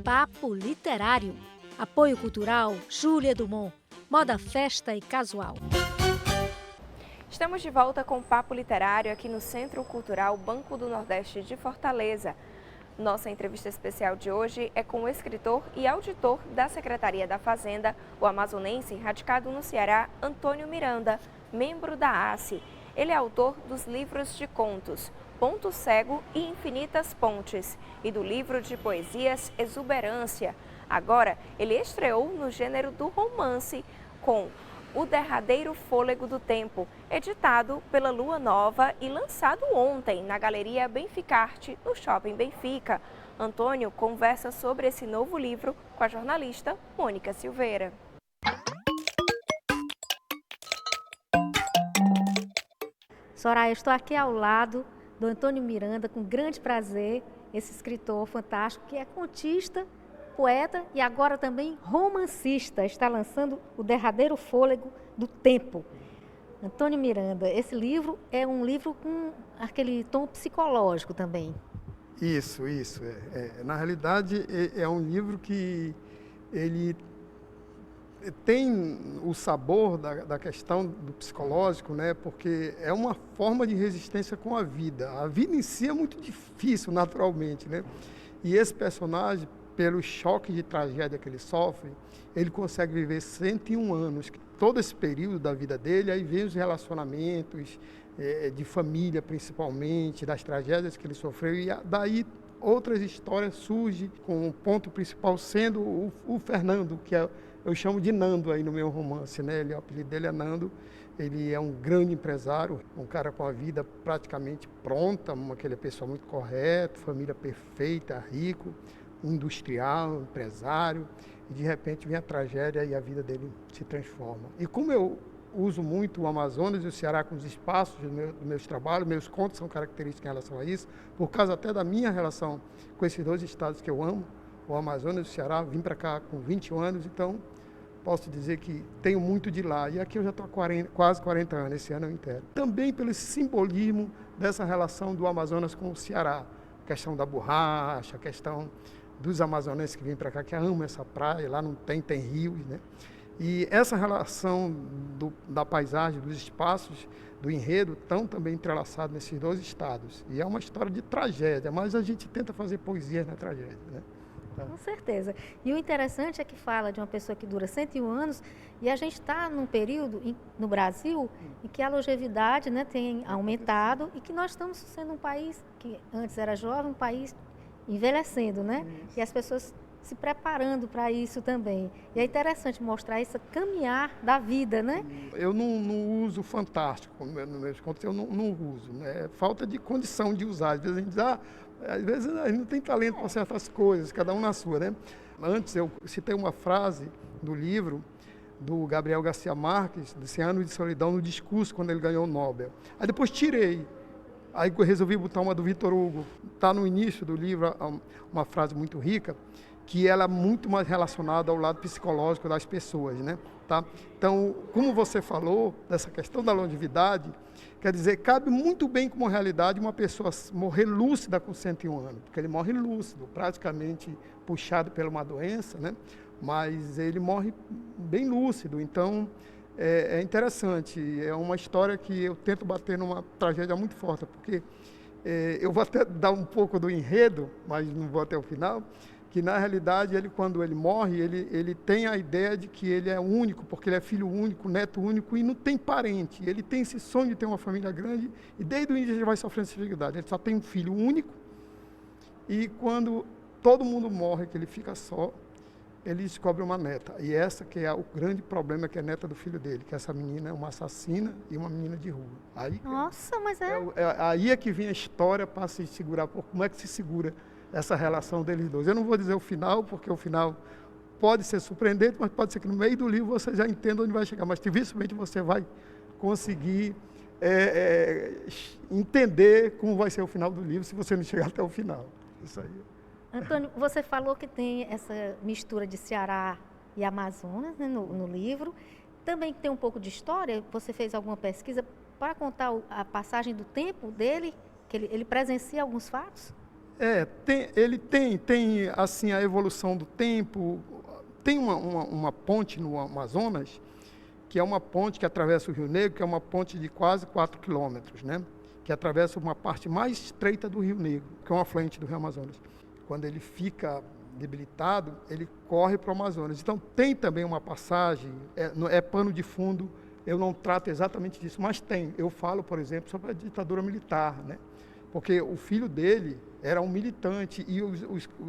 Papo Literário. Apoio cultural Júlia Dumont. Moda, festa e casual. Estamos de volta com o Papo Literário aqui no Centro Cultural Banco do Nordeste de Fortaleza. Nossa entrevista especial de hoje é com o escritor e auditor da Secretaria da Fazenda, o amazonense radicado no Ceará, Antônio Miranda, membro da ACE. Ele é autor dos livros de contos Ponto Cego e Infinitas Pontes e do livro de poesias Exuberância. Agora, ele estreou no gênero do romance com O Derradeiro Fôlego do Tempo, editado pela Lua Nova e lançado ontem na Galeria Benficarte, no Shopping Benfica. Antônio conversa sobre esse novo livro com a jornalista Mônica Silveira. Soraya, eu estou aqui ao lado do Antônio Miranda, com grande prazer, esse escritor fantástico que é contista, poeta e agora também romancista. Está lançando O Derradeiro Fôlego do Tempo. Antônio Miranda, esse livro é um livro com aquele tom psicológico também. Isso. Na realidade, é um livro que ele tem o sabor da questão do psicológico, né? Porque é uma forma de resistência com a vida. A vida em si é muito difícil, naturalmente, né? E esse personagem, pelo choque de tragédia que ele sofre, ele consegue viver 101 anos. Todo esse período da vida dele, aí vem os relacionamentos, de família principalmente, das tragédias que ele sofreu, e daí outras histórias surgem, com o ponto principal sendo o Fernando, que eu chamo de Nando aí no meu romance, né? O apelido dele é Nando. Ele é um grande empresário, um cara com a vida praticamente pronta, aquela pessoa muito correta, família perfeita, rico, industrial, empresário, e de repente vem a tragédia e a vida dele se transforma. E como eu uso muito o Amazonas e o Ceará como os espaços dos meus trabalhos, meus contos são característicos em relação a isso, por causa até da minha relação com esses dois estados que eu amo, o Amazonas e o Ceará. Vim para cá com 21 anos, então posso dizer que tenho muito de lá. E aqui eu já estou há quase 40 anos, esse ano eu inteiro. Também pelo simbolismo dessa relação do Amazonas com o Ceará. A questão da borracha, a questão dos amazonenses que vêm para cá, que amam essa praia, lá não tem rios, né? E essa relação da paisagem, dos espaços, do enredo, estão também entrelaçados nesses dois estados. E é uma história de tragédia, mas a gente tenta fazer poesia na tragédia, né? Com certeza. E o interessante é que fala de uma pessoa que dura 101 anos e a gente está num período no Brasil em que a longevidade, né, tem aumentado e que nós estamos sendo um país que antes era jovem, um país envelhecendo, né? Isso. E as pessoas se preparando para isso também. E é interessante mostrar esse caminhar da vida, né? Eu não uso fantástico nos meus contos, eu não uso, né? Falta de condição de usar. Às vezes a gente não tem talento para certas coisas, cada um na sua, né? Antes eu citei uma frase do livro do Gabriel Garcia Marques, de 100 anos de solidão, no discurso quando ele ganhou o Nobel. Aí depois tirei. Aí eu resolvi botar uma do Vitor Hugo. Está no início do livro uma frase muito rica, que ela é muito mais relacionada ao lado psicológico das pessoas, né? Tá? Então, como você falou, dessa questão da longevidade, quer dizer, cabe muito bem como realidade uma pessoa morrer lúcida com 101 anos, porque ele morre lúcido, praticamente puxado por uma doença, né? Mas ele morre bem lúcido. Então, é interessante, é uma história que eu tento bater numa tragédia muito forte, porque eu vou até dar um pouco do enredo, mas não vou até o final, que na realidade, quando ele morre, ele tem a ideia de que ele é único, porque ele é filho único, neto único e não tem parente. Ele tem esse sonho de ter uma família grande e desde o início ele vai sofrendo essa dificuldade. Ele só tem um filho único e quando todo mundo morre, que ele fica só, ele descobre uma neta. E essa que é o grande problema, que é a neta do filho dele, que essa menina é uma assassina e uma menina de rua. Aí, nossa, mas aí é que vem a história para se segurar. Como é que se segura essa relação deles dois? Eu não vou dizer o final, porque o final pode ser surpreendente, mas pode ser que no meio do livro você já entenda onde vai chegar. Mas dificilmente você vai conseguir entender como vai ser o final do livro se você não chegar até o final. Isso aí. Antônio, você falou que tem essa mistura de Ceará e Amazonas, né, no livro. Também tem um pouco de história. Você fez alguma pesquisa para contar a passagem do tempo dele, que ele presencia alguns fatos? Ele tem assim a evolução do tempo. Tem uma ponte no Amazonas, que é uma ponte que atravessa o Rio Negro, que é uma ponte de quase 4 quilômetros, né? Que atravessa uma parte mais estreita do Rio Negro, que é um afluente do Rio Amazonas. Quando ele fica debilitado, ele corre para o Amazonas. Então, tem também uma passagem, é pano de fundo, eu não trato exatamente disso, mas tem. Eu falo, por exemplo, sobre a ditadura militar, né? Porque o filho dele era um militante e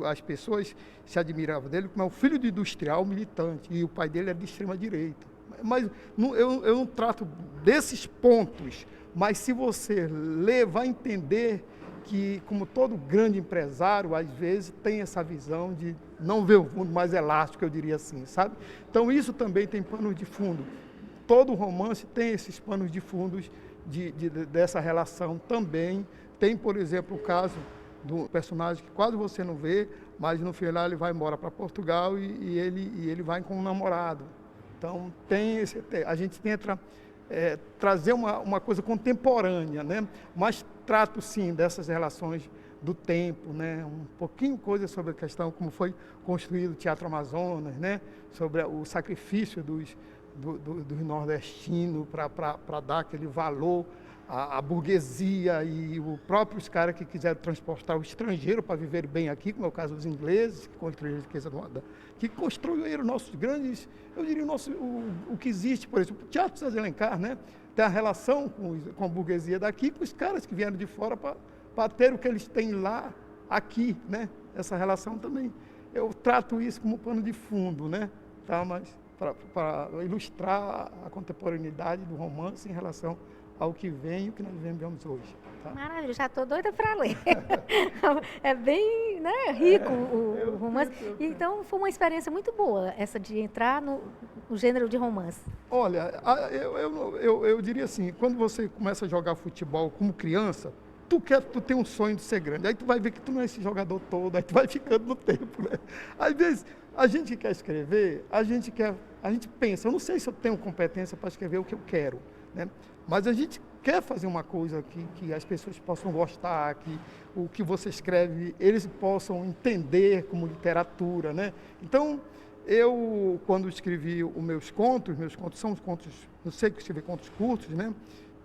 as pessoas se admiravam dele como é um filho de industrial militante, e o pai dele era de extrema-direita. Mas eu não trato desses pontos, mas se você ler, vai entender que, como todo grande empresário, às vezes tem essa visão de não ver o fundo mais elástico, eu diria assim, sabe? Então isso também tem panos de fundo. Todo romance tem esses panos de fundos dessa relação também. Tem, por exemplo, o caso do personagem que quase você não vê, mas no final ele vai embora para Portugal e ele vai com um namorado. Então a gente tenta trazer uma coisa contemporânea, né? Mas trato sim dessas relações do tempo, né? Um pouquinho coisa sobre a questão como foi construído o Teatro Amazonas, né? Sobre o sacrifício dos nordestinos para dar aquele valor à burguesia e os próprios caras que quiseram transportar o estrangeiro para viver bem aqui, como é o caso dos ingleses, que construíram a riqueza que construíram nossos grandes, eu diria, o que existe, por exemplo, o Teatro César Alencar, né? Tem a relação com a burguesia daqui, com os caras que vieram de fora para ter o que eles têm lá, aqui, né? Essa relação também. Eu trato isso como pano de fundo, né? Tá? Mas para ilustrar a contemporaneidade do romance em relação ao que vem e o que nós vivemos hoje. Tá? Maravilha, já estou doida para ler. É bem, né, rico o romance. Então, foi uma experiência muito boa essa de entrar no gênero de romance. Olha, eu diria assim, quando você começa a jogar futebol como criança, tu tem um sonho de ser grande. Aí tu vai ver que tu não é esse jogador todo, aí tu vai ficando no tempo, né? Às vezes, a gente quer escrever, a gente pensa, eu não sei se eu tenho competência para escrever o que eu quero, né? Mas a gente quer fazer uma coisa que as pessoas possam gostar, que o que você escreve, eles possam entender como literatura, né? Então, eu, quando escrevi os meus contos são contos, não sei que escrever contos curtos, né?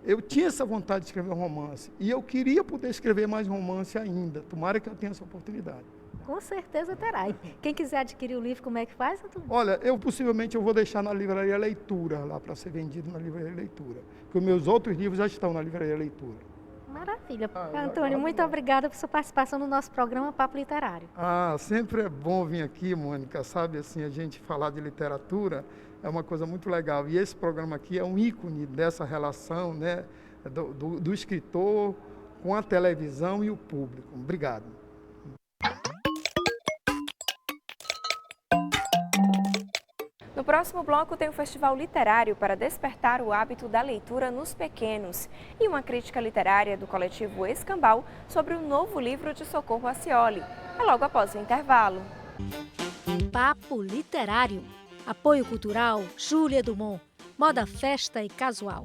Eu tinha essa vontade de escrever um romance, e eu queria poder escrever mais romance ainda, tomara que eu tenha essa oportunidade. Com certeza terá. E quem quiser adquirir o livro, como é que faz? Olha, possivelmente eu vou deixar na Livraria Leitura, lá para ser vendido na Livraria Leitura, porque os meus outros livros já estão na Livraria Leitura. Maravilha. Antônio, muito obrigada por sua participação no nosso programa Papo Literário. Sempre é bom vir aqui, Mônica, sabe, assim, a gente falar de literatura é uma coisa muito legal, e esse programa aqui é um ícone dessa relação, né, do escritor com a televisão e o público. Obrigado. No próximo bloco tem um festival literário para despertar o hábito da leitura nos pequenos e uma crítica literária do coletivo Escambau sobre o novo livro de Socorro Acioli. É logo após o intervalo. Papo Literário. Apoio Cultural Júlia Dumont. Moda, festa e casual.